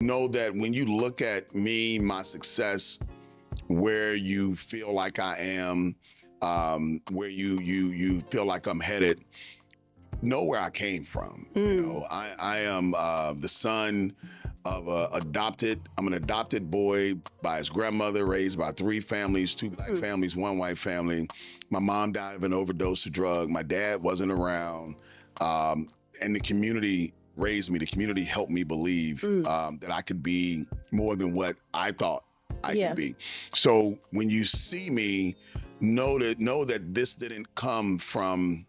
know that when you look at me, my success, where you feel like I am, where you feel like I'm headed, know where I came from. You know, I am the son of I'm an adopted boy by his grandmother, raised by 3 families, 2 black families, 1 white family. My mom died of an overdose of drug. My dad wasn't around. And the community raised me. The community helped me believe that I could be more than what I thought I could be. So when you see me, know that this didn't come from,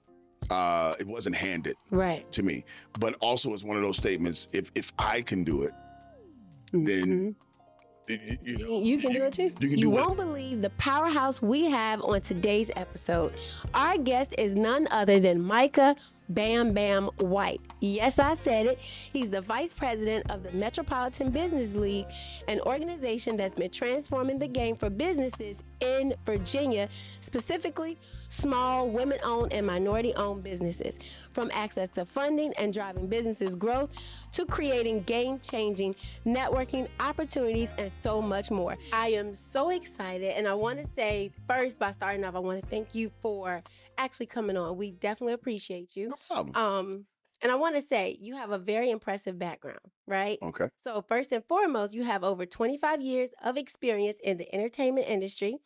it wasn't handed to me. But also it's one of those statements, if I can do it, then you can do it too. You won't believe the powerhouse we have on today's episode. Our guest is none other than Micah Bam Bam White. Yes, I said it. He's the vice president of the Metropolitan Business League, an organization that's been transforming the game for businesses in Virginia, specifically small women-owned and minority-owned businesses. From access to funding and driving businesses' growth to creating game-changing networking opportunities and so much more. I am so excited, and I want to say first, by starting off, I want to thank you for actually coming on. We definitely appreciate you. No problem. And I want to say you have a very impressive background, right? Okay. So first and foremost, you have over 25 years of experience in the entertainment industry.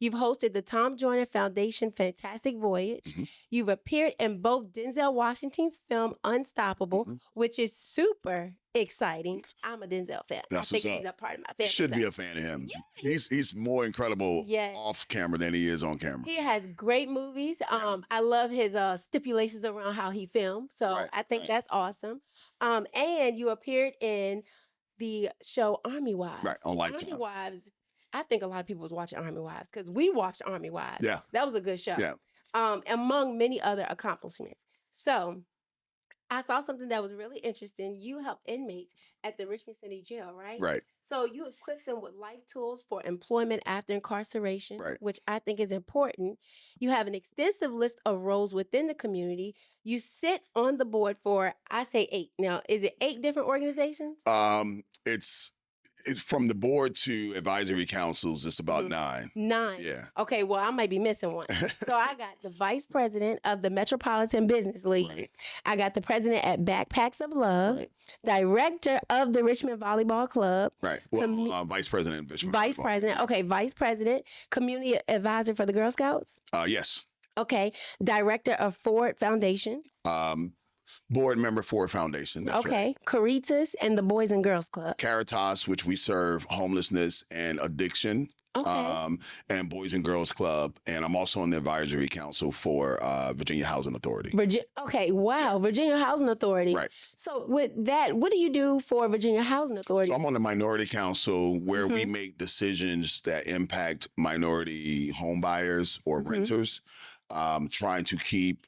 You've hosted the Tom Joyner Foundation Fantastic Voyage. You've appeared in both Denzel Washington's film Unstoppable, which is super exciting. I'm a Denzel fan. That's I think he's a part of my family. Should be a fan of him. Yeah. He's more incredible off camera than he is on camera. He has great movies. I love his stipulations around how he filmed. So I think that's awesome. And you appeared in the show Army Wives. Right, on Lifetime. Army Wives. I think a lot of people was watching Army Wives because we watched Army Wives. Yeah. That was a good show. Yeah. Among many other accomplishments. So I saw something that was really interesting. You help inmates at the Richmond City Jail, right? Right. So you equip them with life tools for employment after incarceration, Right. which I think is important. You have an extensive list of roles within the community. You sit on the board for, I say 8. Now, is it 8 different organizations? It's from the board to advisory councils, it's about 9. 9. Yeah. Okay, well, I might be missing one. So I got the vice president of the Metropolitan Business League. Right. I got the president at Backpacks of Love, director of the Richmond Volleyball Club. Right. Well, vice president of Richmond. Vice president. Okay, vice president, community advisor for the Girl Scouts. Yes. Okay, director of Ford Foundation. Board member for Foundation. That's Okay, right. Caritas and the Boys and Girls Club. Caritas, which we serve homelessness and addiction. Okay. And Boys and Girls Club. And I'm also on the advisory council for Virginia Housing Authority. Okay, wow, Virginia Housing Authority. Right. So with that, what do you do for Virginia Housing Authority? So I'm on the minority council where we make decisions that impact minority home buyers or renters, trying to keep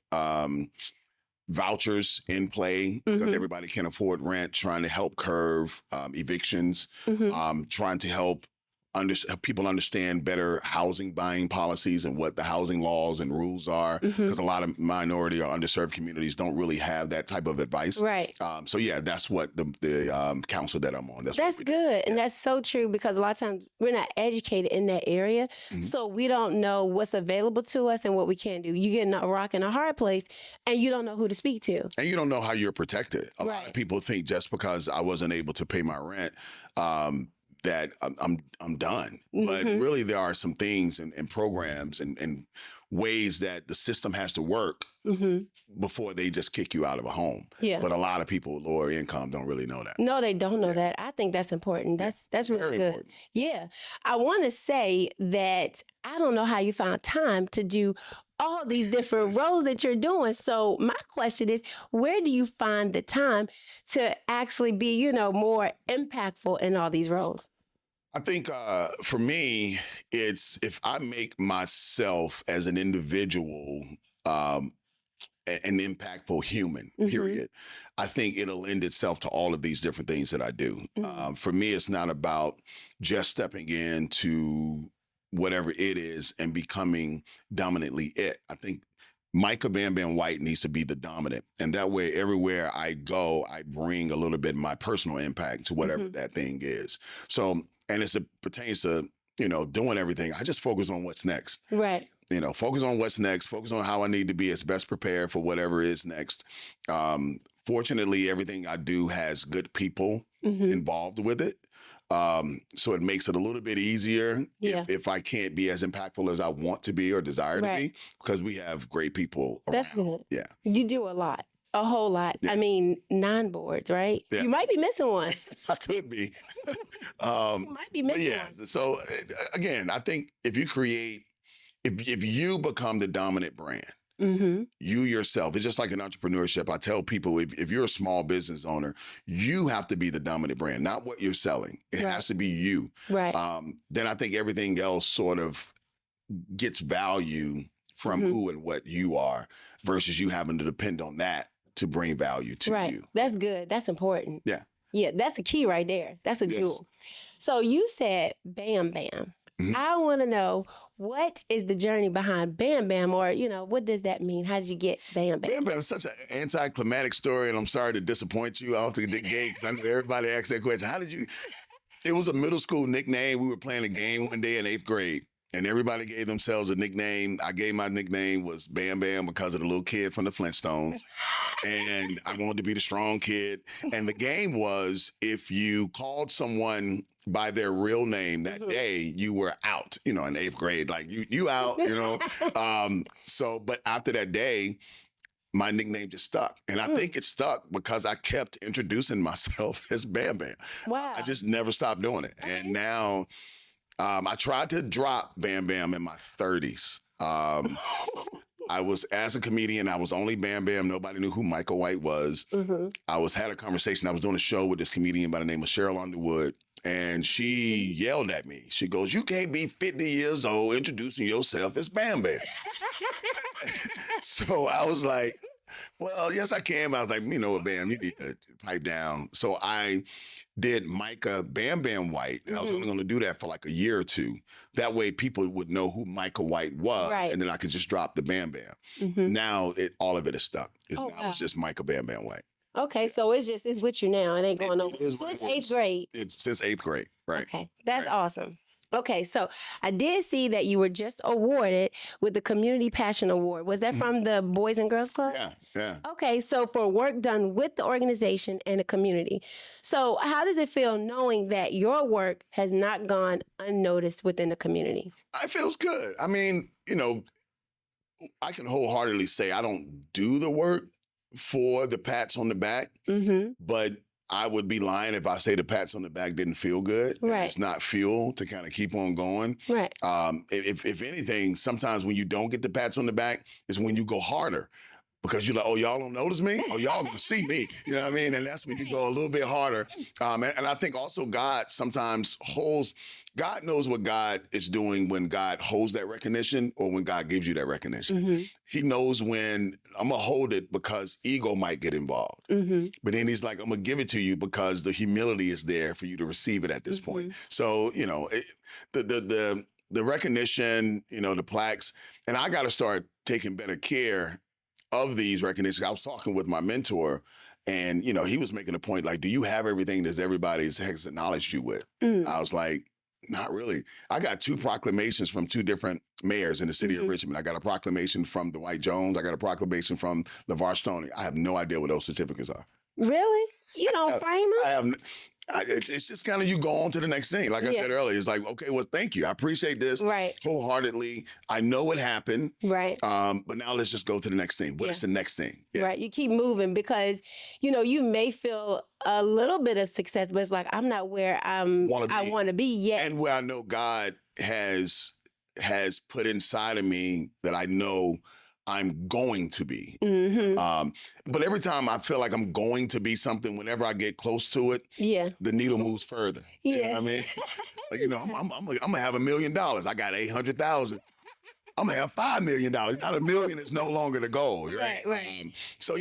vouchers in play because everybody can afford rent, trying to help curve evictions, trying to help people understand better housing buying policies and what the housing laws and rules are, because a lot of minority or underserved communities don't really have that type of advice. Right. So yeah, that's what the council that I'm on. That's good. And that's so true because a lot of times we're not educated in that area. So we don't know what's available to us and what we can do. You get in a rock and a hard place and you don't know who to speak to. And you don't know how you're protected. A lot of people think just because I wasn't able to pay my rent, that I'm done. But really there are some things and programs and ways that the system has to work before they just kick you out of a home. Yeah. But a lot of people with lower income don't really know that. No, they don't know that. I think that's important. That's really good. Important. Yeah. I want to say that I don't know how you found time to do all these different roles that you're doing. So my question is, where do you find the time to actually be, more impactful in all these roles? I think for me, it's if I make myself as an individual an impactful human, period, I think it'll lend itself to all of these different things that I do. For me, it's not about just stepping into whatever it is and becoming dominantly it. I think Micah Bam Bam White needs to be the dominant. And that way, everywhere I go, I bring a little bit of my personal impact to whatever that thing is. So, and as it pertains to, doing everything, I just focus on what's next. Right. Focus on what's next, focus on how I need to be as best prepared for whatever is next. Fortunately, everything I do has good people involved with it. So it makes it a little bit easier if I can't be as impactful as I want to be or desire to be, because we have great people around. That's good. Yeah. You do a lot. A whole lot. Yeah. I mean, 9 boards, right? Yeah. You might be missing one. I could be. You might be missing one. So again, I think if you become the dominant brand, you yourself, it's just like an entrepreneurship. I tell people, if you're a small business owner, you have to be the dominant brand, not what you're selling. It has to be you. Right. Then I think everything else sort of gets value from who and what you are versus you having to depend on that to bring value to you. That's good. That's important. Yeah. Yeah, that's a key right there. That's a jewel. So you said Bam Bam. I want to know, what is the journey behind Bam Bam, or, what does that mean? How did you get Bam Bam? Bam Bam is such an anticlimactic story, and I'm sorry to disappoint you. I'll have to get gay. I know everybody asks that question. How did you? It was a middle school nickname. We were playing a game one day in 8th grade, and everybody gave themselves a nickname. I gave my nickname was Bam Bam because of the little kid from the Flintstones, and I wanted to be the strong kid. And the game was, if you called someone by their real name that day, you were out, in 8th grade, like you out, but after that day, my nickname just stuck. And I think it stuck because I kept introducing myself as Bam Bam. Wow. I just never stopped doing it. Okay. And now I tried to drop Bam Bam in my 30s. I was, as a comedian, I was only Bam Bam. Nobody knew who Micah White was. I had a conversation. I was doing a show with this comedian by the name of Cheryl Underwood. And she yelled at me. She goes, "You can't be 50 years old introducing yourself as Bam Bam." So I was like, well, yes, I can. But I was like, what, Bam, you need to pipe down. So I did Micah Bam Bam White. And I was only going to do that for like a year or two. That way people would know who Micah White was. Right. And then I could just drop the Bam Bam. Now all of it is stuck. Now it's just Micah Bam Bam White. Okay, so it's with you now. It ain't going on since 8th grade. It's since 8th grade, right? Okay, that's awesome. Okay, so I did see that you were just awarded with the Community Passion Award. Was that from the Boys and Girls Club? Yeah. Okay, so for work done with the organization and the community. So how does it feel knowing that your work has not gone unnoticed within the community? It feels good. I mean, I can wholeheartedly say I don't do the work for the pats on the back, but I would be lying if I say the pats on the back didn't feel good. Right. It's not fuel to kind of keep on going. Right. If anything, sometimes when you don't get the pats on the back is when you go harder. Because you're like, oh, y'all don't notice me? Oh, y'all gonna see me. You know what I mean? And that's when you go a little bit harder. And I think also God sometimes God knows what God is doing when God holds that recognition or when God gives you that recognition. He knows when I'm gonna hold it because ego might get involved. But then he's like, I'm gonna give it to you because the humility is there for you to receive it at this point. So, the recognition, the plaques, and I gotta start taking better care of these recognitions. I was talking with my mentor, and he was making a point like, do you have everything that everybody has acknowledged you with? I was like, not really. I got 2 proclamations from 2 different mayors in the city of Richmond. I got a proclamation from Dwight Jones. I got a proclamation from LeVar Stoney. I have no idea what those certificates are. Really? You don't frame them? It's just kind of you go on to the next thing. Like I said earlier, it's like, okay, well, thank you. I appreciate this wholeheartedly. I know what happened. Right. But now let's just go to the next thing. What is the next thing? Yeah. Right. You keep moving because, you may feel a little bit of success, but it's like, I'm not where I want to be yet. And where I know God has put inside of me that I know I'm going to be. But every time I feel like I'm going to be something, whenever I get close to it, the needle moves further. You know what I mean? Like, I'm gonna have $1 million. I got 800,000. I'm gonna have $5 million. Not $1 million is no longer the goal, right? Right. So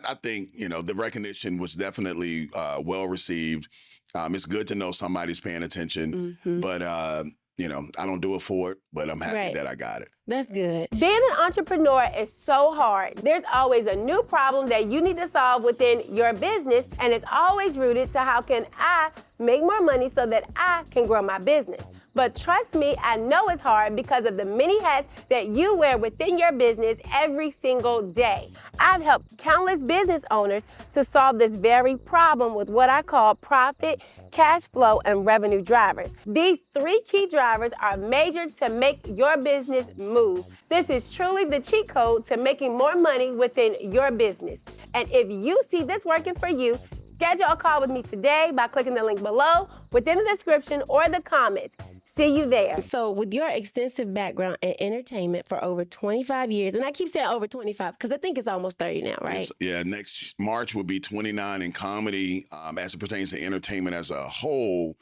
I think the recognition was definitely well received. It's good to know somebody's paying attention, but I don't do it for it, but I'm happy that I got it. That's good. Being an entrepreneur is so hard. There's always a new problem that you need to solve within your business, and it's always rooted to how can I make more money so that I can grow my business. But trust me, I know it's hard because of the many hats that you wear within your business every single day. I've helped countless business owners to solve this very problem with what I call profit, cash flow, and revenue drivers. These 3 key drivers are major to make your business move. This is truly the cheat code to making more money within your business. And if you see this working for you, schedule a call with me today by clicking the link below, within the description, or the comments. See you there. So with your extensive background in entertainment for over 25 years, and I keep saying over 25 because I think it's almost 30 now, right? Next March will be 29 in comedy. As it pertains to entertainment as a whole,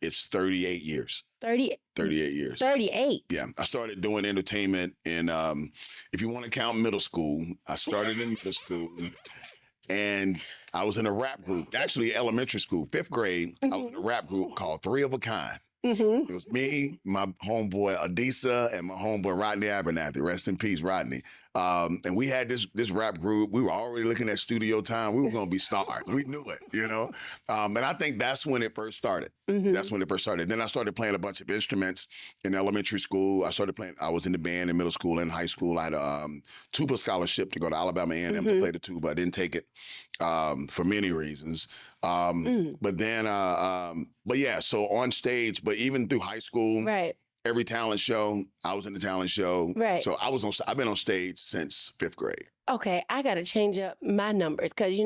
it's 38 years. 38 years. 38. Yeah. I started doing entertainment in, if you want to count middle school, I started in middle school. And I was in a rap group, actually elementary school, 5th grade. I was in a rap group called 3 of a Kind. It was me, my homeboy Adisa, and my homeboy Rodney Abernathy. Rest in peace, Rodney. And we had this rap group. We were already looking at studio time. We were going to be stars. We knew it, And I think that's when it first started. That's when it first started. Then I started playing a bunch of instruments in elementary school. I was in the band in middle school and high school. I had a tuba scholarship to go to Alabama A&M to play the tuba. I didn't take it for many reasons. But yeah, so on stage, but even through high school, every talent show, I was in the talent show. Right. So I've been on stage since 5th grade. Okay, I got to change up my numbers because,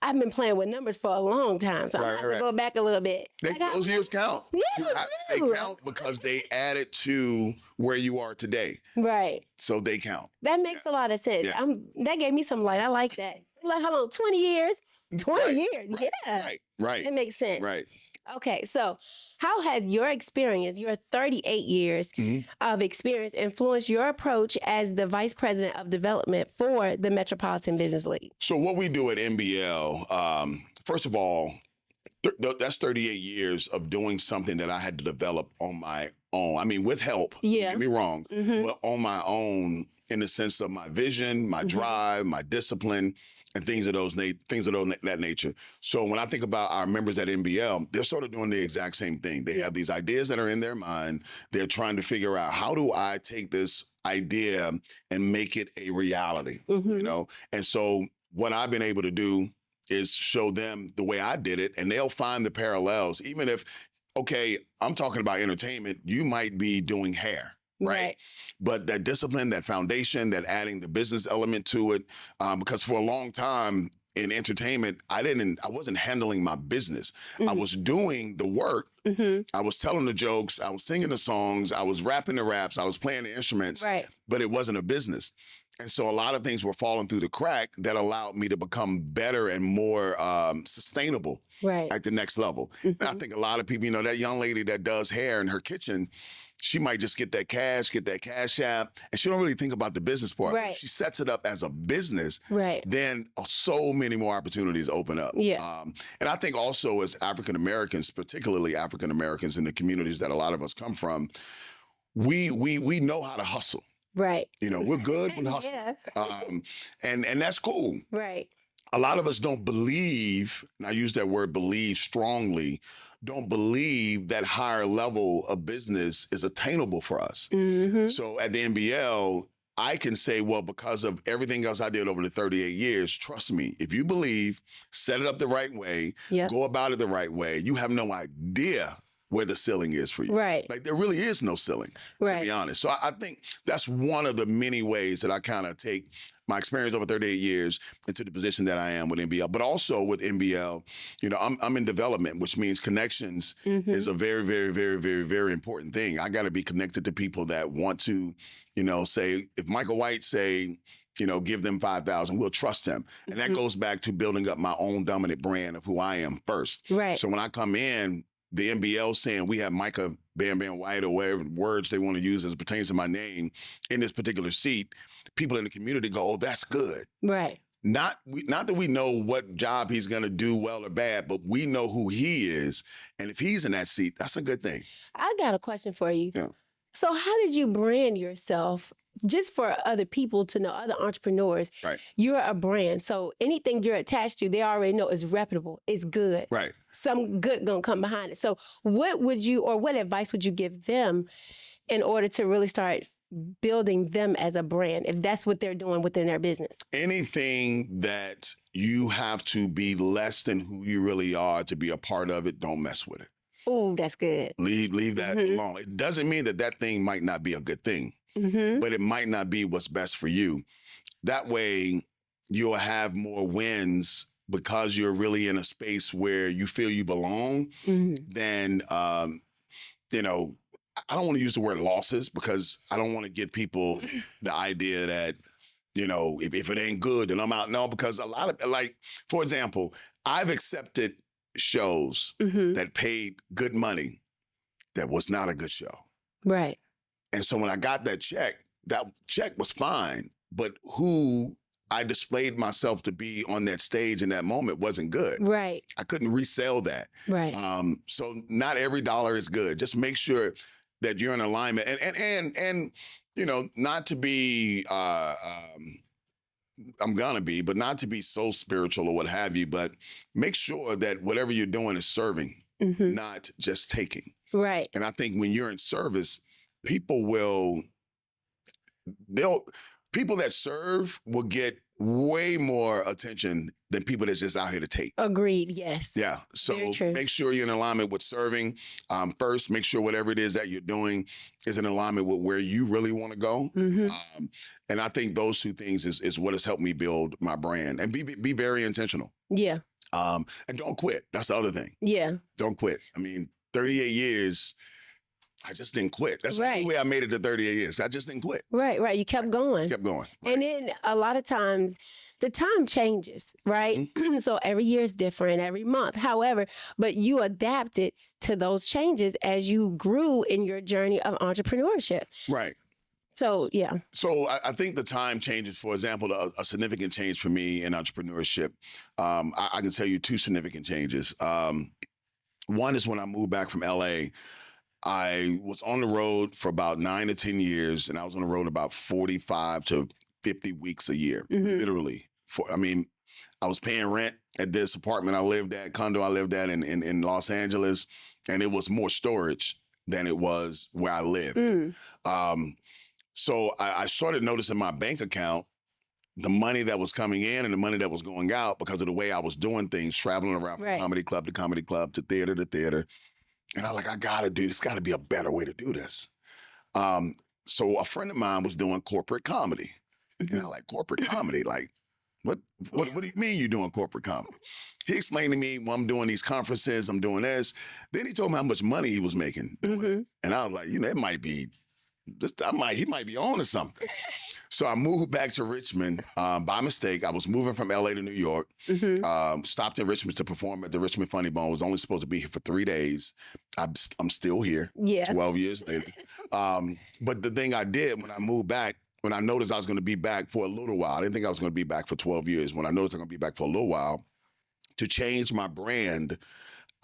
I've been playing with numbers for a long time. So I have to go back a little bit. Those years count. Yeah, they count because they added to where you are today. Right. So they count. That makes a lot of sense. Yeah. That gave me some light. I like that. Like, how long? 20 years? 20 years. Yeah. Right. It makes sense. Right. Okay, so how has your experience, your 38 years of experience, influenced your approach as the Vice President of Development for the Metropolitan Business League? So what we do at MBL, first of all, that's 38 years of doing something that I had to develop on my own. I mean, with help, don't get me wrong, but on my own in the sense of my vision, my drive, my discipline, and things of that nature. So when I think about our members at MBL, they're sort of doing the exact same thing. They have these ideas that are in their mind. They're trying to figure out, how do I take this idea and make it a reality, And so what I've been able to do is show them the way I did it, and they'll find the parallels. Even if, okay, I'm talking about entertainment, you might be doing hair. Right. But that discipline, that foundation, that adding the business element to it, because for a long time in entertainment, I wasn't handling my business. I was doing the work. I was telling the jokes. I was singing the songs. I was rapping the raps. I was playing the instruments, but it wasn't a business. And so a lot of things were falling through the crack that allowed me to become better and more sustainable at the next level. And I think a lot of people, that young lady that does hair in her kitchen, she might just get that cash app, and she don't really think about the business part. Right. If she sets it up as a business, then so many more opportunities open up. Yeah. And I think also as African Americans, particularly African Americans in the communities that a lot of us come from, we know how to hustle. Right. We're good with hustle. And that's cool. Right. A lot of us don't believe, and I use that word believe strongly, don't believe that higher level of business is attainable for us. So at the MBL, I can say, well, because of everything else I did over the 38 years, trust me, if you believe, set it up the right way, go about it the right way, you have no idea where the ceiling is for you. Right. Like, there really is no ceiling, to be honest. So I think that's one of the many ways that I kind of take my experience over 38 years into the position that I am with MBL. But also with MBL, I'm in development, which means connections is a very, very, very, very, very important thing. I got to be connected to people that want to, say, if Micah White say, give them 5,000, we'll trust them. And that goes back to building up my own dominant brand of who I am first. Right. So when I come in, the MBL saying we have Micah Bam Bam White, or whatever words they want to use as it pertains to my name, in this particular seat, people in the community go, oh, that's good. Right. not that we know what job he's going to do well or bad, but we know who he is. And if he's in that seat, that's a good thing. I got a question for you. Yeah. So how did you brand yourself just for other people to know, other entrepreneurs? Right. You're a brand. So anything you're attached to, they already know is reputable, it's good. Right. Some good going to come behind it. So what advice would you give them in order to really start building them as a brand, if that's what they're doing within their business? Anything that you have to be less than who you really are to be a part of it, don't mess with it. Oh, that's good. Leave that alone. It doesn't mean that thing might not be a good thing, but it might not be what's best for you. That way, you'll have more wins because you're really in a space where you feel you belong. Then, I don't want to use the word losses because I don't want to give people the idea that, if it ain't good, then I'm out. No, because a lot of, like, for example, I've accepted shows that paid good money that was not a good show. Right. And so when I got that check was fine, but who I displayed myself to be on that stage in that moment wasn't good. Right. I couldn't resell that. Right. So not every dollar is good. Just make sure that you're in alignment and not to be I'm gonna be, but not to be so spiritual or what have you, but make sure that whatever you're doing is serving, not just taking. Right. And I think when you're in service, people that serve will get way more attention than people that's just out here to take. Agreed. Yes. Yeah. So make sure you're in alignment with serving. First, make sure whatever it is that you're doing is in alignment with where you really want to go. And I think those two things is what has helped me build my brand, and be very intentional. Yeah. And don't quit. That's the other thing. Yeah. Don't quit. I mean, 38 years, I just didn't quit. That's the only way I made it to 38 years. I just didn't quit. Right. You kept going. Kept going. Right. And then a lot of times the time changes, right? So every year is different, every month. However, but you adapted to those changes as you grew in your journey of entrepreneurship. Right. So, yeah. So I think the time changes. For example, a significant change for me in entrepreneurship. I can tell you two significant changes. One is when I moved back from LA. I was on the road for about 9 to 10 years, and I was on the road about 45 to 50 weeks a year, literally. I was paying rent at this apartment I lived at, condo I lived at in Los Angeles, and it was more storage than it was where I lived. So I started noticing my bank account, the money that was coming in and the money that was going out because of the way I was doing things, traveling around from comedy club to comedy club to theater to theater. And I was like, there's got to be a better way to do this. So a friend of mine was doing corporate comedy. And I'm like, corporate comedy? Like, what do you mean you're doing corporate comedy? He explained to me, well, I'm doing these conferences, I'm doing this. Then he told me how much money he was making. And I was like, it might be, he might be on to something. So I moved back to Richmond by mistake. I was moving from LA to New York, stopped in Richmond to perform at the Richmond Funny Bone. Was only supposed to be here for 3 days. I'm still here, 12 years later. But the thing I did when I moved back, when I noticed I was going to be back for a little while, I didn't think I was going to be back for 12 years. When I noticed I'm going to be back for a little while, to change my brand,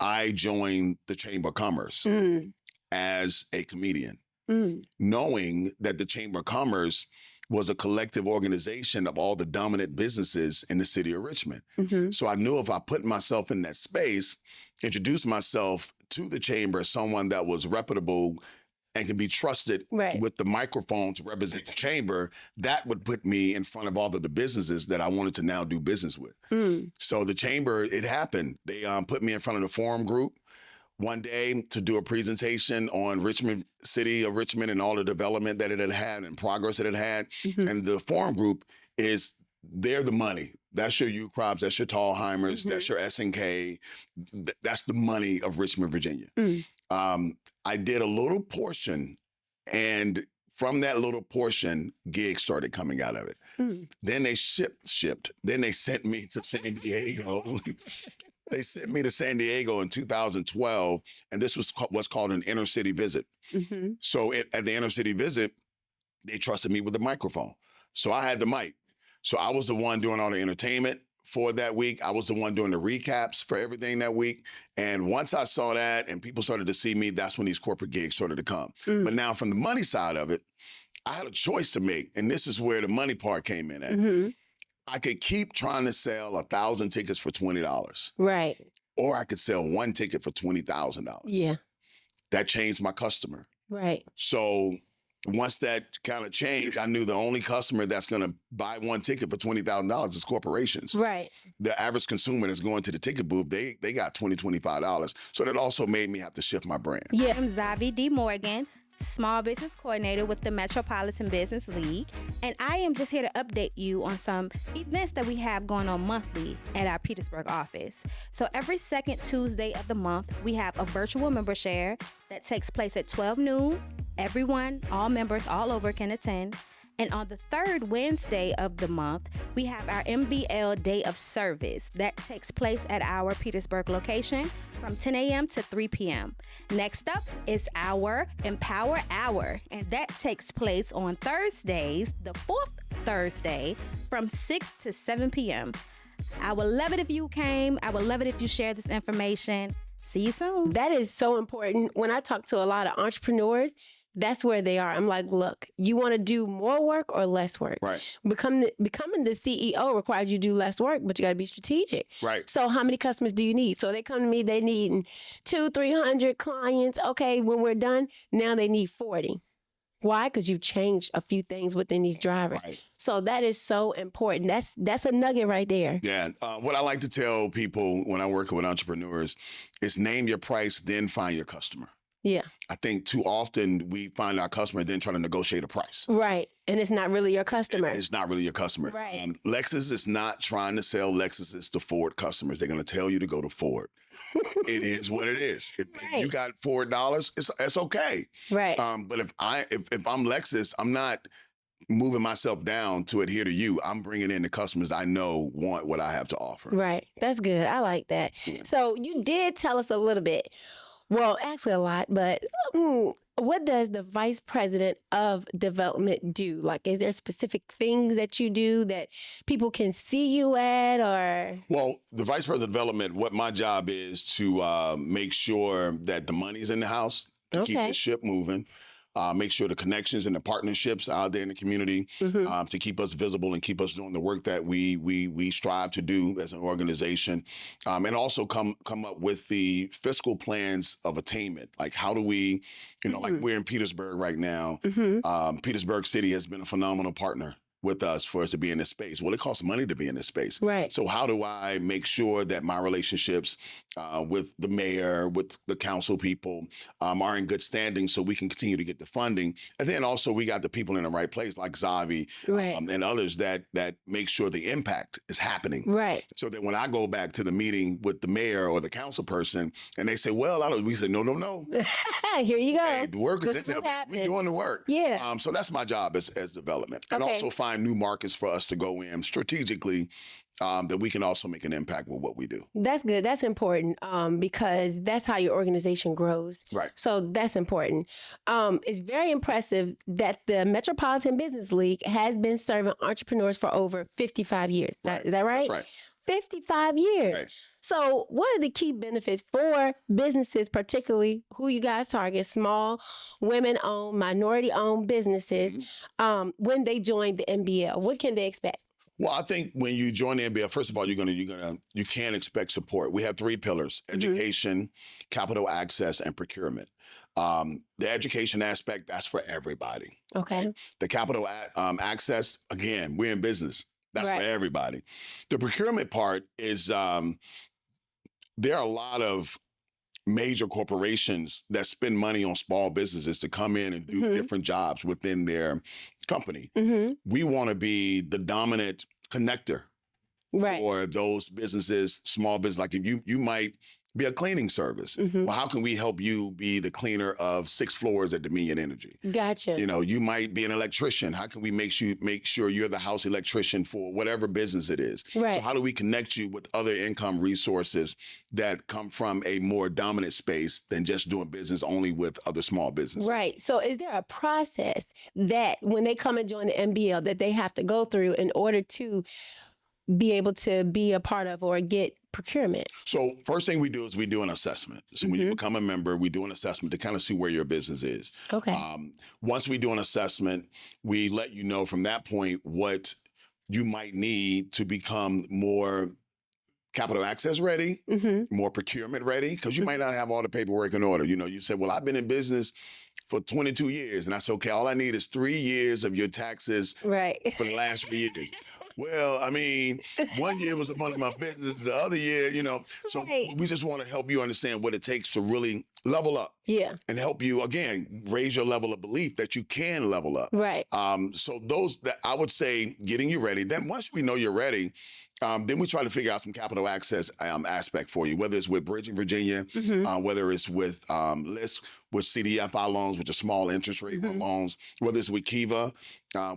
I joined the Chamber of Commerce as a comedian, knowing that the Chamber of Commerce was a collective organization of all the dominant businesses in the city of Richmond. So I knew if I put myself in that space, introduced myself to the chamber as someone that was reputable and can be trusted with the microphone to represent the chamber, that would put me in front of all of the businesses that I wanted to now do business with. So the chamber, it happened. They put me in front of the forum group one day to do a presentation on Richmond, city of Richmond, and all the development that it had had and progress that it had. And the forum group they're the money. That's your U-Crops, that's your Tallheimers, that's your S&K. That's the money of Richmond, Virginia. I did a little portion, and from that little portion, gigs started coming out of it. Then they shipped. Then they sent me to San Diego. They sent me to San Diego in 2012, and this was what's called an inner city visit. So at the inner city visit, they trusted me with the microphone. So I had the mic. So I was the one doing all the entertainment for that week. I was the one doing the recaps for everything that week. And once I saw that and people started to see me, that's when these corporate gigs started to come. But now from the money side of it, I had a choice to make. And this is where the money part came in at. I could keep trying to sell 1,000 tickets for $20. Right. Or I could sell one ticket for $20,000. Yeah. That changed my customer. Right. So once that kind of changed, I knew the only customer that's going to buy one ticket for $20,000 is corporations. Right. The average consumer that's going to the ticket booth, they got $20, $25. So that also made me have to shift my brand. Yeah. I'm Zavi D. Morgan, Small Business Coordinator with the Metropolitan Business League, and I am just here to update you on some events that we have going on monthly at our Petersburg office. So every second Tuesday of the month, we have a virtual member share that takes place at 12 noon. Everyone, all members all over can attend. And on the third Wednesday of the month, we have our MBL Day of Service that takes place at our Petersburg location from 10 a.m. to 3 p.m. Next up is our Empower Hour, and that takes place on Thursdays, the fourth Thursday, from 6 to 7 p.m. I would love it if you came. I would love it if you shared this information. See you soon. That is so important. When I talk to a lot of entrepreneurs, that's where they are. I'm like, look, you want to do more work or less work? Right. Becoming the CEO requires you to do less work, but you got to be strategic. Right. So how many customers do you need? So they come to me, they need 200-300 clients. Okay, when we're done, now they need 40. Why? Because you've changed a few things within these drivers. Right. So that is so important. That's a nugget right there. Yeah. What I like to tell people when I'm working with entrepreneurs is name your price, then find your customer. Yeah. I think too often we find our customer and then try to negotiate a price. Right. And it's not really your customer. It's not really your customer. Right. Lexus is not trying to sell Lexuses to Ford customers. They're going to tell you to go to Ford. It is what it is. If you got $4, it's okay. Right. But if I'm Lexus, I'm not moving myself down to adhere to you. I'm bringing in the customers I know want what I have to offer. Right. That's good. I like that. Yeah. So you did tell us a little bit. Well, actually a lot, but what does the Vice President of Development do? Like, is there specific things that you do that people can see you at, or? Well, the Vice President of Development, what my job is to make sure that the money's in the house, to keep the ship moving. Make sure the connections and the partnerships out there in the community to keep us visible and keep us doing the work that we strive to do as an organization, and also come up with the fiscal plans of attainment. Like, how do we, like we're in Petersburg right now. Petersburg City has been a phenomenal partner with us for us to be in this space. Well, it costs money to be in this space. Right. So how do I make sure that my relationships with the mayor, with the council people are in good standing so we can continue to get the funding? And then also we got the people in the right place like Zavi and others that make sure the impact is happening. Right. So that when I go back to the meeting with the mayor or the council person and they say, well, we say, no. Here you go. Hey, the work is we're doing the work. Yeah. So that's my job as development. And also find new markets for us to go in strategically that we can also make an impact with what we do. That's good. That's important because that's how your organization grows. Right. So that's important. It's very impressive that the Metropolitan Business League has been serving entrepreneurs for over 55 years. Is that right? That's right. 55 years. Right. So what are the key benefits for businesses, particularly who you guys target, small, women-owned, minority-owned businesses, when they join the MBL? What can they expect? Well, I think when you join the MBL, first of all, you can't expect support. We have 3 pillars: education, capital access, and procurement. The education aspect, that's for everybody. Okay. Right? The capital access, again, we're in business. That's for everybody. The procurement part is there are a lot of major corporations that spend money on small businesses to come in and do different jobs within their company. We want to be the dominant connector for those businesses, small business. Like if you might be a cleaning service. Mm-hmm. Well, how can we help you be the cleaner of 6 floors at Dominion Energy? Gotcha. You know, you might be an electrician. How can we make sure you're the house electrician for whatever business it is? Right. So how do we connect you with other income resources that come from a more dominant space than just doing business only with other small businesses? Right. So is there a process that when they come and join the MBL that they have to go through in order to be able to be a part of or get procurement? So first thing we do is we do an assessment. So when you become a member, we do an assessment to kind of see where your business is. Okay. Once we do an assessment, we let you know from that point what you might need to become more capital access ready, more procurement ready, because you might not have all the paperwork in order. You know, you said, well, I've been in business for 22 years. And I said, okay, all I need is 3 years of your taxes for the last 3 years. Well, I mean, 1 year was one of my business, the other year, you know. So we just want to help you understand what it takes to really level up. Yeah. And help you, again, raise your level of belief that you can level up. Right. So those that I would say getting you ready. Then once we know you're ready, then we try to figure out some capital access aspect for you, whether it's with Bridging Virginia, whether it's with LIST, with CDFI loans, which are small interest rate loans, whether it's with Kiva,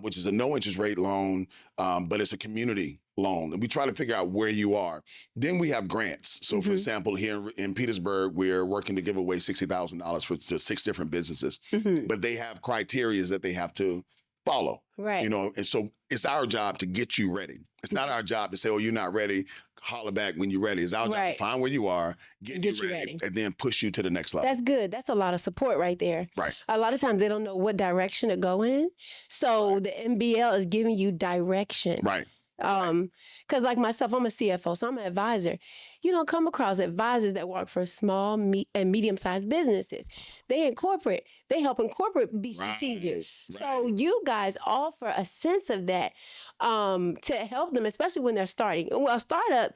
which is a no interest rate loan, but it's a community loan. And we try to figure out where you are. Then we have grants. So for example, here in Petersburg, we're working to give away $60,000 to 6 different businesses, but they have criteria that they have to follow. Right. You know, and so it's our job to get you ready. It's not our job to say, oh, you're not ready, holler back when you're ready. It's our job to find where you are, get you ready, and then push you to the next level. That's good. That's a lot of support right there. Right. A lot of times they don't know what direction to go in. So the MBL is giving you direction. Right. Because like myself, I'm a CFO, so I'm an advisor. You don't come across advisors that work for small and medium-sized businesses. They help incorporate be strategic. Right. So you guys offer a sense of that to help them, especially when they're starting. Well, startup,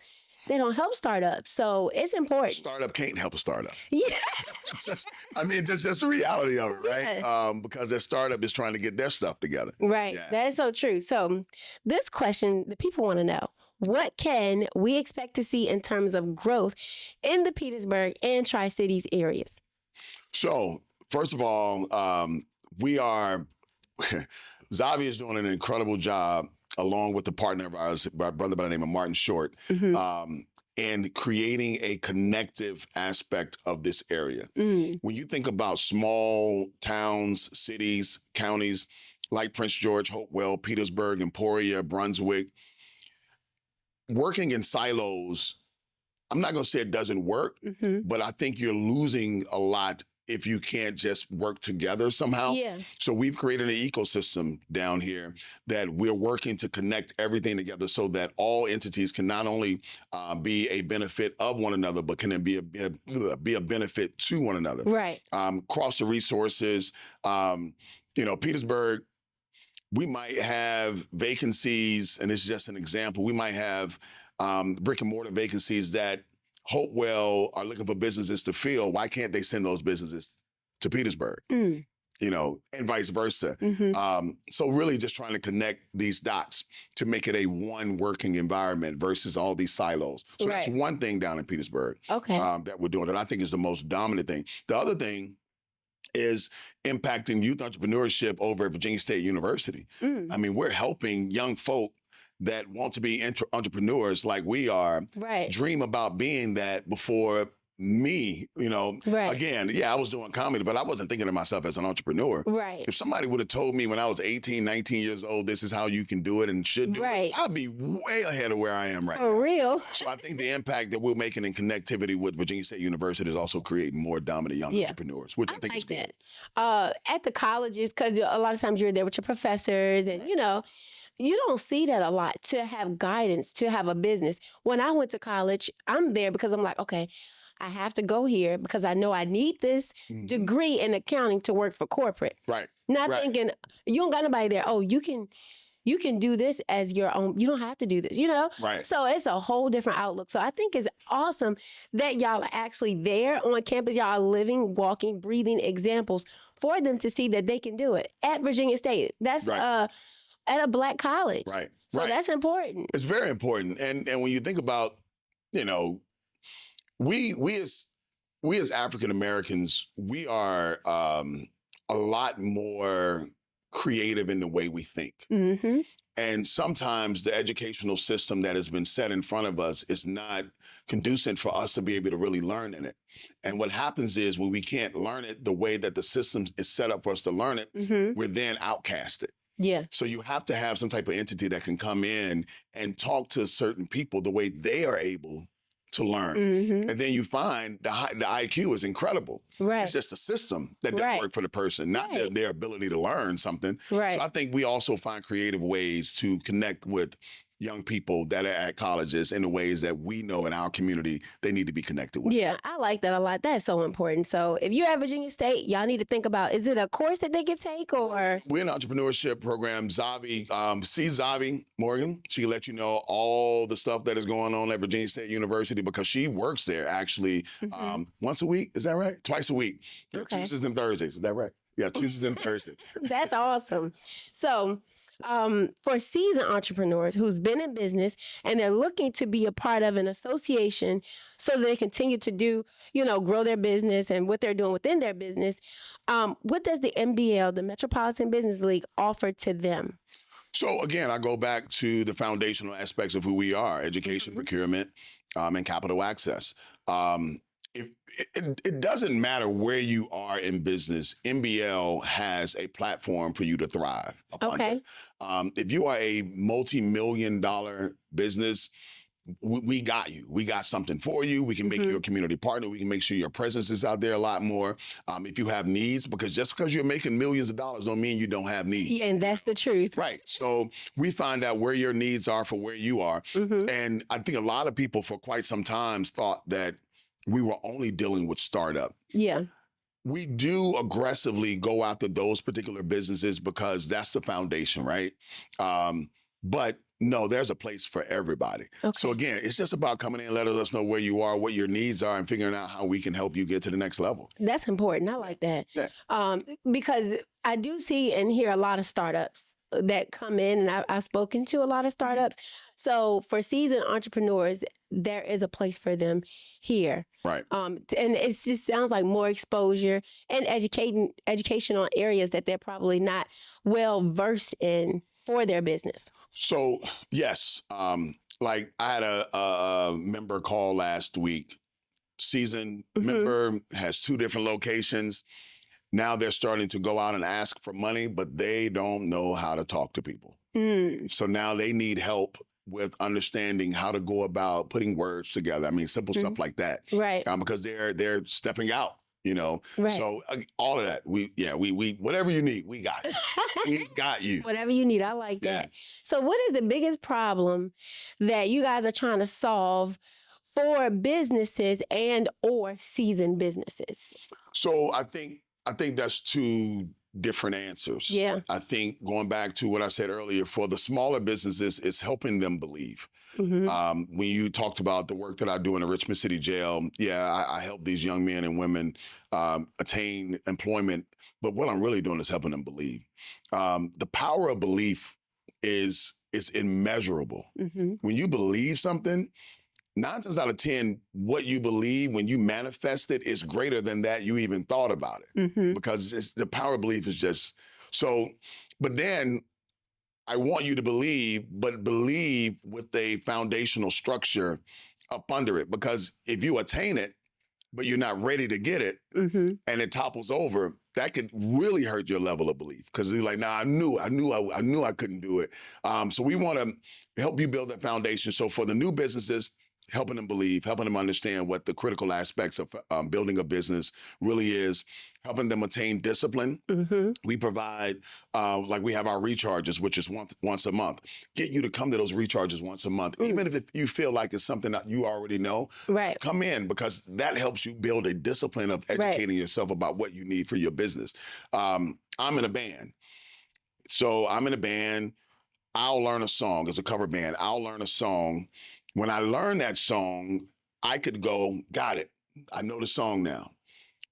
they don't help startups, so it's important. Startup can't help a startup. Yeah. It's just the reality of it, right? Yeah. Because their startup is trying to get their stuff together. Right. Yeah. That is so true. So this question, the people want to know, what can we expect to see in terms of growth in the Petersburg and Tri-Cities areas? So first of all, Xavier is doing an incredible job along with the partner of ours, our brother by the name of Martin Short, and creating a connective aspect of this area. When you think about small towns, cities, counties like Prince George, Hopewell, Petersburg, Emporia, Brunswick, working in silos, I'm not going to say it doesn't work, but I think you're losing a lot if you can't just work together somehow. Yeah. So we've created an ecosystem down here that we're working to connect everything together so that all entities can not only be a benefit of one another, but can be a benefit to one another. Right. Cross the resources. Petersburg, we might have vacancies, and it's just an example. We might have brick and mortar vacancies that Hopewell are looking for businesses to fill. Why can't they send those businesses to Petersburg? And vice versa. So really just trying to connect these dots to make it a one working environment versus all these silos. So that's one thing down in Petersburg that we're doing that I think is the most dominant thing. The other thing is impacting youth entrepreneurship over at Virginia State University. I mean, we're helping young folk that want to be entrepreneurs like we are, dream about being that before me, Again, I was doing comedy, but I wasn't thinking of myself as an entrepreneur. Right. If somebody would have told me when I was 18, 19 years old, this is how you can do it and should do it, I'd be way ahead of where I am right now. For real. So I think the impact that we're making in connectivity with Virginia State University is also creating more dominant young entrepreneurs, which I think is good. At the colleges, because a lot of times you're there with your professors and, you don't see that a lot, to have guidance, to have a business. When I went to college, I'm there because I'm like, okay, I have to go here because I know I need this degree in accounting to work for corporate. Right. Not thinking, you don't got nobody there, oh, you can do this as your own. You don't have to do this, Right. So it's a whole different outlook. So I think it's awesome that y'all are actually there on campus. Y'all are living, walking, breathing examples for them to see that they can do it at Virginia State. That's at a Black college. Right. So that's important. It's very important. And when you think about, we as African Americans, we are a lot more creative in the way we think. Mm-hmm. And sometimes the educational system that has been set in front of us is not conducive for us to be able to really learn in it. And what happens is when we can't learn it the way that the system is set up for us to learn it, we're then outcasted. Yeah. So you have to have some type of entity that can come in and talk to certain people the way they are able to learn. And then you find the IQ is incredible. Right. It's just a system that doesn't work for the person, not their ability to learn something. Right. So I think we also find creative ways to connect with young people that are at colleges in the ways that we know in our community they need to be connected with. Yeah, I like that a lot. That's so important. So if you're at Virginia State, y'all need to think about, is it a course that they can take or? We're an entrepreneurship program. Zavi, see Zavi Morgan. She can let you know all the stuff that is going on at Virginia State University because she works there actually once a week. Is that right? Twice a week. Okay. Tuesdays and Thursdays. Is that right? Yeah, Tuesdays and Thursdays. That's awesome. So for seasoned entrepreneurs who's been in business and they're looking to be a part of an association so they continue to do, grow their business and what they're doing within their business, what does the MBL, the Metropolitan Business League, offer to them? So again, I go back to the foundational aspects of who we are: education, procurement, and capital access. It doesn't matter where you are in business, MBL has a platform for you to thrive. Okay. If you are a multi-million-dollar business, we got you. We got something for you. We can make you a community partner. We can make sure your presence is out there a lot more. If you have needs, because just because you're making millions of dollars don't mean you don't have needs. Yeah, and that's the truth. Right. So we find out where your needs are for where you are. And I think a lot of people for quite some time thought that we were only dealing with startup. Yeah. We do aggressively go after those particular businesses because that's the foundation, right? But no, there's a place for everybody. Okay. So again, it's just about coming in, letting us know where you are, what your needs are, and figuring out how we can help you get to the next level. That's important. I like that. Yeah. Because I do see and hear a lot of startups that come in, and I've spoken to a lot of startups. So for seasoned entrepreneurs, there is a place for them here. Right. And it just sounds like more exposure and educational areas that they're probably not well versed in for their business. So yes, like I had a member call last week. Seasoned member has 2 different locations. Now they're starting to go out and ask for money, but they don't know how to talk to people. So now they need help with understanding how to go about putting words together. I mean, simple stuff like that. Right. Because they're stepping out, Right. So all of that, we whatever you need, we got it. We got you. Whatever you need. I like that. So what is the biggest problem that you guys are trying to solve for businesses and or seasoned businesses? So I think that's 2 different answers. Yeah. I think going back to what I said earlier, for the smaller businesses, it's helping them believe. When you talked about the work that I do in the Richmond City Jail, I help these young men and women attain employment. But what I'm really doing is helping them believe. The power of belief is immeasurable. When you believe something, 9 times out of 10, what you believe when you manifest it is greater than that you even thought about it. Because the power of belief is just so. But then I want you to believe, but believe with a foundational structure up under it. Because if you attain it, but you're not ready to get it, and it topples over, that could really hurt your level of belief. Because you're like, I knew I couldn't do it. So we want to help you build that foundation. So for the new businesses, helping them believe, helping them understand what the critical aspects of building a business really is, helping them attain discipline. We provide, like we have our recharges, which is once a month. Get you to come to those recharges once a month. Even if you feel like it's something that you already know, come in, because that helps you build a discipline of educating yourself about what you need for your business. I'm in a band. So I'm in a band. I'll learn a song. It's a cover band. I'll learn a song. When I learn that song, I could go, got it. I know the song now.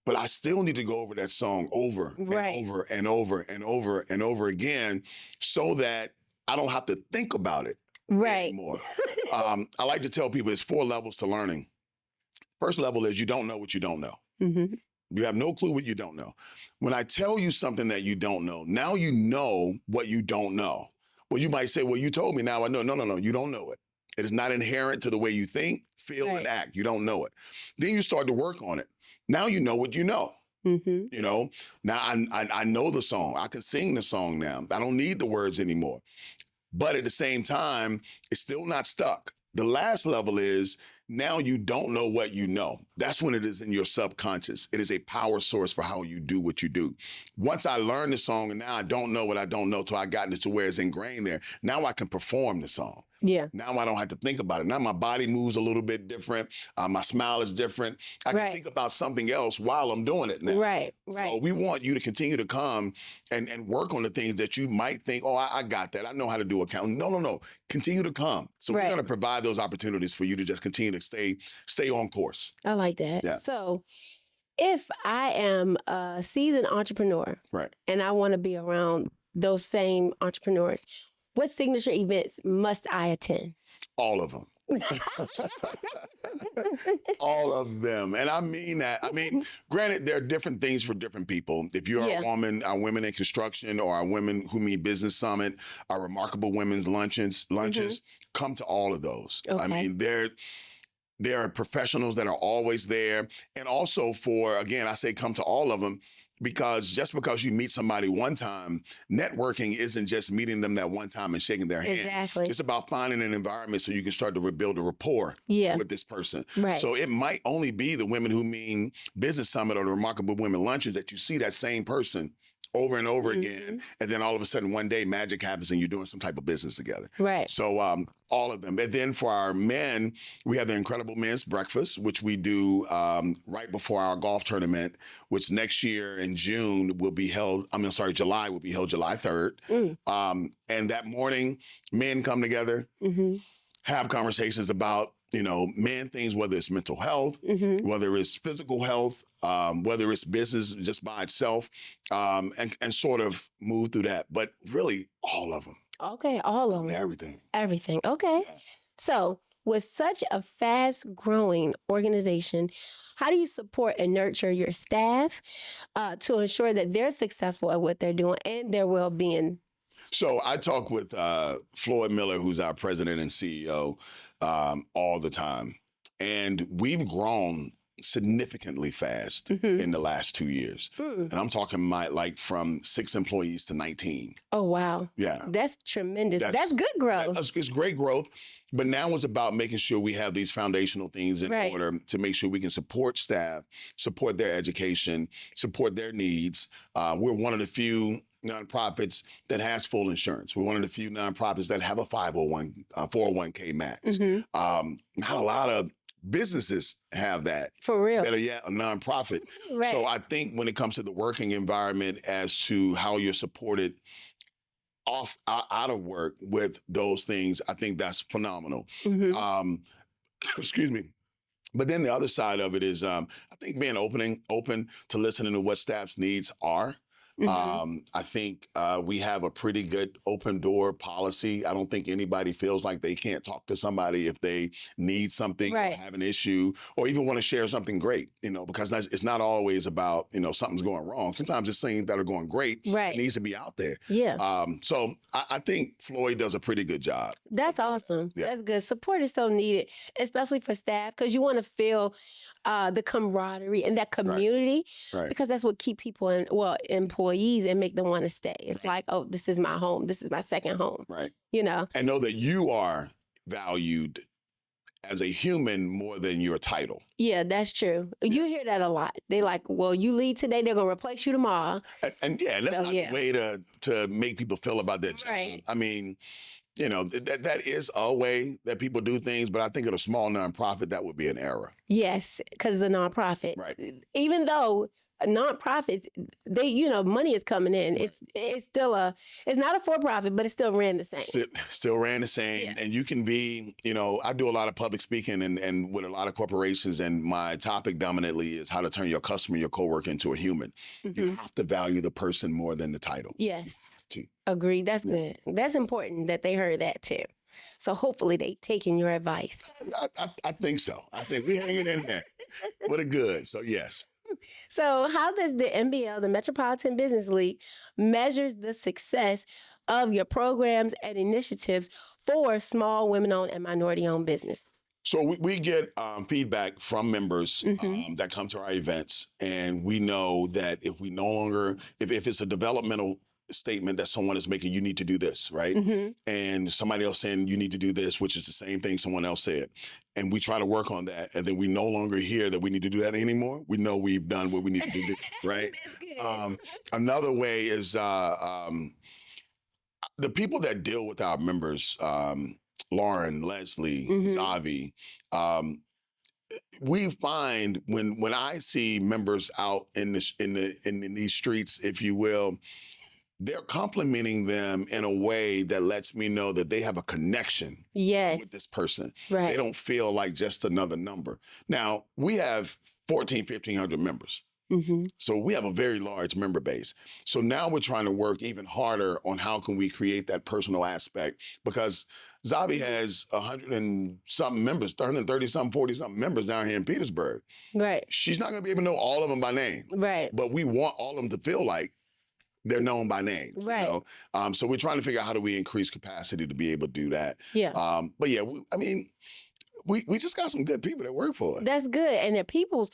But I still need to go over that song over and over and over and over and over again so that I don't have to think about it anymore. I like to tell people there's 4 levels to learning. First level is you don't know what you don't know. Mm-hmm. You have no clue what you don't know. When I tell you something that you don't know, now you know what you don't know. Well, you might say, well, you told me, now I know. No, you don't know it. It is not inherent to the way you think, feel, and act. You don't know it. Then you start to work on it. Now you know what you know. Mm-hmm. You know, now I know the song. I can sing the song now. I don't need the words anymore. But at the same time, it's still not stuck. The last level is now you don't know what you know. That's when it is in your subconscious. It is a power source for how you do what you do. Once I learned the song and now I don't know what I don't know till I got it to where it's ingrained there. Now I can perform the song. Yeah. Now I don't have to think about it. Now my body moves a little bit different. My smile is different. I can think about something else while I'm doing it now. Right. So we want you to continue to come and work on the things that you might think, oh, I got that. I know how to do accounting. No. Continue to come. So we're going to provide those opportunities for you to just continue to stay on course. I like that. Yeah. So if I am a seasoned entrepreneur and I want to be around those same entrepreneurs, what signature events must I attend? All of them. All of them. And I mean that. I mean, granted, there are different things for different people. If you're a woman, our Women in Construction, or our Women Who Mean Business Summit, our Remarkable Women's Lunches, come to all of those. Okay. I mean, there are professionals that are always there. And also again, I say come to all of them, because just because you meet somebody one time, networking isn't just meeting them that one time and shaking their hand. Exactly. It's about finding an environment so you can start to rebuild a rapport with this person. Right. So it might only be the Women Who Mean Business Summit or the Remarkable Women Lunches that you see that same person over and over again. And then all of a sudden one day magic happens and you're doing some type of business together. Right. So all of them. And then for our men, we have the Incredible Men's Breakfast, which we do right before our golf tournament, which next year in July will be held July 3rd. And that morning, men come together, have conversations about men things, whether it's mental health, whether it's physical health, whether it's business just by itself, and sort of move through that. But really, all of them. Okay, all of them. Everything. Okay. Yeah. So with such a fast-growing organization, how do you support and nurture your staff to ensure that they're successful at what they're doing and their well-being? So I talk with Floyd Miller, who's our president and CEO, all the time. And we've grown significantly fast in the last 2 years. And I'm talking from 6 employees to 19. Oh, wow. Yeah. That's tremendous. That's good growth. It's great growth. But now it's about making sure we have these foundational things in order to make sure we can support staff, support their education, support their needs. We're one of the few nonprofits that has full insurance. We're one of the few nonprofits that have a 401k match. Not a lot of businesses have that. For real. That are a nonprofit. So I think when it comes to the working environment as to how you're supported out of work with those things, I think that's phenomenal. Excuse me. But then the other side of it is, I think being open to listening to what staff's needs are. I think we have a pretty good open door policy. I don't think anybody feels like they can't talk to somebody if they need something or have an issue or even want to share something great, because it's not always about, something's going wrong. Sometimes it's things that are going great. It needs to be out there. Yeah. So I think Floyd does a pretty good job. That's awesome. Yeah. That's good. Support is so needed, especially for staff, because you want to feel the camaraderie and that community because that's what keep people employees and make them want to stay. It's like, oh, this is my home. This is my second home. Right. And know that you are valued as a human more than your title. Yeah, that's true. You hear that a lot. They like, well, you leave today, they're going to replace you tomorrow. And that's not the way to make people feel about that. Right. I mean, that is a way that people do things, but I think at a small nonprofit, that would be an error. Yes, because it's a nonprofit. Right. Even though nonprofits, money is coming in. It's still it's not a for-profit, but it still ran the same. Still ran the same. Yeah. And you can be, I do a lot of public speaking and with a lot of corporations, and my topic dominantly is how to turn your customer, your coworker into a human. You have to value the person more than the title. Yes. Agreed. That's good. That's important that they heard that too. So hopefully they taking your advice. I think so. I think we're hanging in there. What a good. So yes. So how does the MBL, the Metropolitan Business League, measures the success of your programs and initiatives for small women-owned and minority-owned business? So we get feedback from members that come to our events, and we know that if we no longer, if it's a developmental statement that someone is making, you need to do this, right? And somebody else saying you need to do this, which is the same thing someone else said. And we try to work on that, and then we no longer hear that we need to do that anymore. We know we've done what we need to do, right? Another way is the people that deal with our members, Lauren, Leslie, Zavi, we find when I see members out in these streets, if you will, they're complimenting them in a way that lets me know that they have a connection with this person. Right. They don't feel like just another number. Now, we have 1,500 members. So we have a very large member base. So now we're trying to work even harder on how can we create that personal aspect, because Zavi has 100 and something members, 130 something, 40 something members down here in Petersburg. Right. She's not going to be able to know all of them by name. Right. But we want all of them to feel like they're known by name. Right. You know? So we're trying to figure out how do we increase capacity to be able to do that. Yeah. But yeah, we just got some good people that work for us. That's good. And the people's,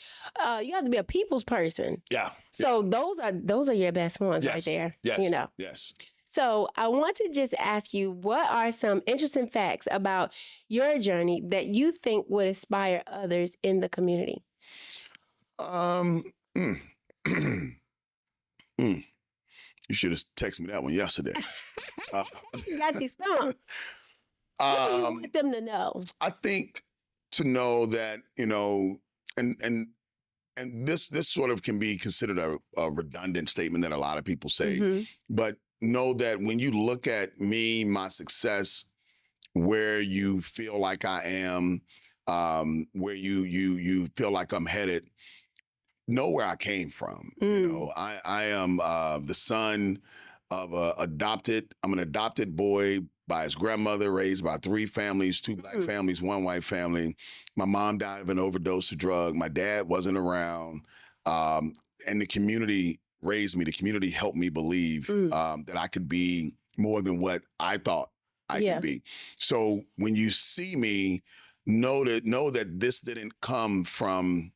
you have to be a people's person. Yeah. So those are your best ones right there. Yes. You know. Yes. So I want to just ask you, what are some interesting facts about your journey that you think would inspire others in the community? You should have texted me that one yesterday. Got you stumped. What do you want them to know? I think to know that, you know, and this sort of can be considered a redundant statement that a lot of people say, but know that when you look at me, my success, where you feel like I am, where you feel like I'm headed, know where I came from. You know, I am the son of I'm an adopted boy by his grandmother, raised by 3 families, 2 black families, 1 white family. My mom died of an overdose of drug. My dad wasn't around. And the community raised me. The community helped me believe that I could be more than what I thought I could be. So when you see me, know that this didn't come from,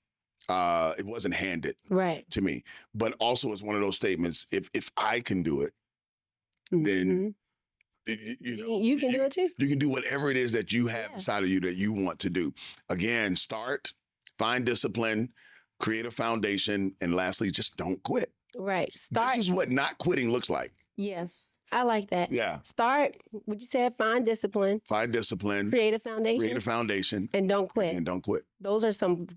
it wasn't handed to me. But also it's one of those statements, if I can do it, then you know, you can do it too. You can do whatever it is that you have inside of you that you want to do. Again, find discipline, create a foundation, and lastly, just don't quit. Right. This is what not quitting looks like. Yes. I like that. Yeah. Start, what you said, find discipline. Find discipline. Create a foundation. Create a foundation. And don't quit. And don't quit. Those are some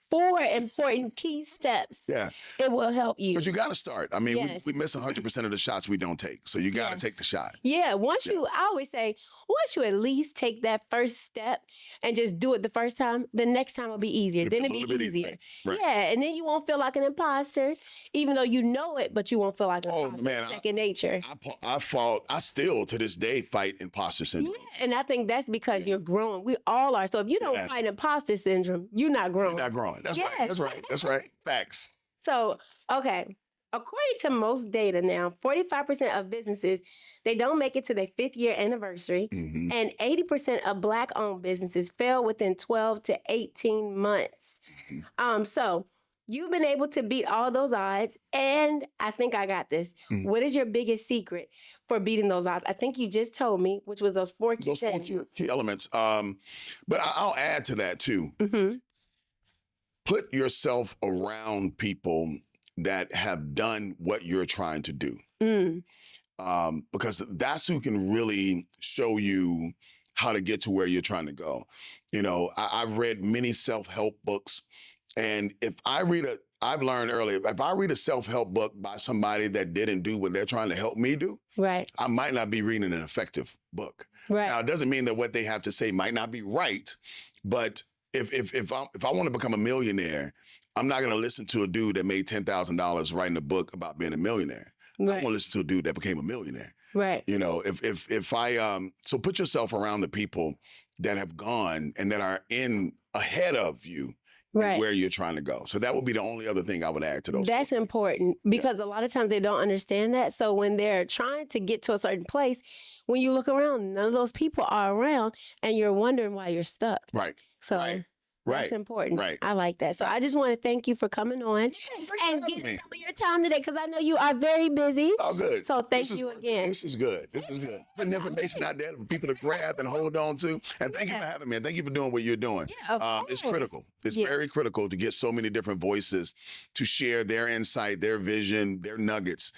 4 important key steps. Yeah. It will help you. Because you got to start. I mean, we miss 100% of the shots we don't take. So you got to take the shot. Yeah. I always say, once you at least take that first step and just do it the first time, the next time will be easier. Then it'll be easier. Right. Yeah. And then you won't feel like an imposter, even though you know it, but you won't feel like an imposter. Man, it's second nature. I still to this day fight imposter syndrome. Yeah. And I think that's because you're growing. We all are. So if you don't fight imposter syndrome, you're not growing. You're not growing. That's right. That's right. That's right. Facts. So, okay. According to most data now, 45% of businesses, they don't make it to their 5th year anniversary. And 80% of Black-owned businesses fail within 12 to 18 months. So you've been able to beat all those odds. And I think I got this. What is your biggest secret for beating those odds? I think you just told me, which was those 4 key key elements. But I'll add to that too. Put yourself around people that have done what you're trying to do. Because that's who can really show you how to get to where you're trying to go. You know, I've read many self-help books, and I've learned earlier, if I read a self-help book by somebody that didn't do what they're trying to help me do, I might not be reading an effective book. Now, it doesn't mean that what they have to say might not be right, but if I want to become a millionaire, I'm not going to listen to a dude that made $10,000 writing a book about being a millionaire. I want to listen to a dude that became a millionaire. Right. You know, if I so put yourself around the people that have gone and that are in ahead of you. Right. Where you're trying to go. So that would be the only other thing I would add to those. That's important because a lot of times they don't understand that. So when they're trying to get to a certain place, when you look around, none of those people are around and you're wondering why you're stuck. Right. So that's important. Right. I like that. So I just want to thank you for coming on and giving some of your time today because I know you are very busy. Oh, good. So thank you again. This is good. This is good. Putting information out there for people to grab and hold on to. And thank you for having me. And thank you for doing what you're doing. Yeah, it's critical. It's very critical to get so many different voices to share their insight, their vision, their nuggets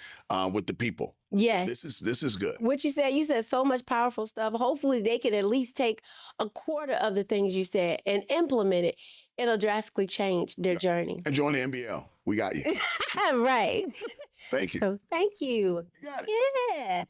with the people. Yes. This is good. What you said so much powerful stuff. Hopefully they can at least take a quarter of the things you said and implement it. It'll drastically change their journey. And join the MBL. We got you. Right. Thank you. So thank you. You got it. Yeah.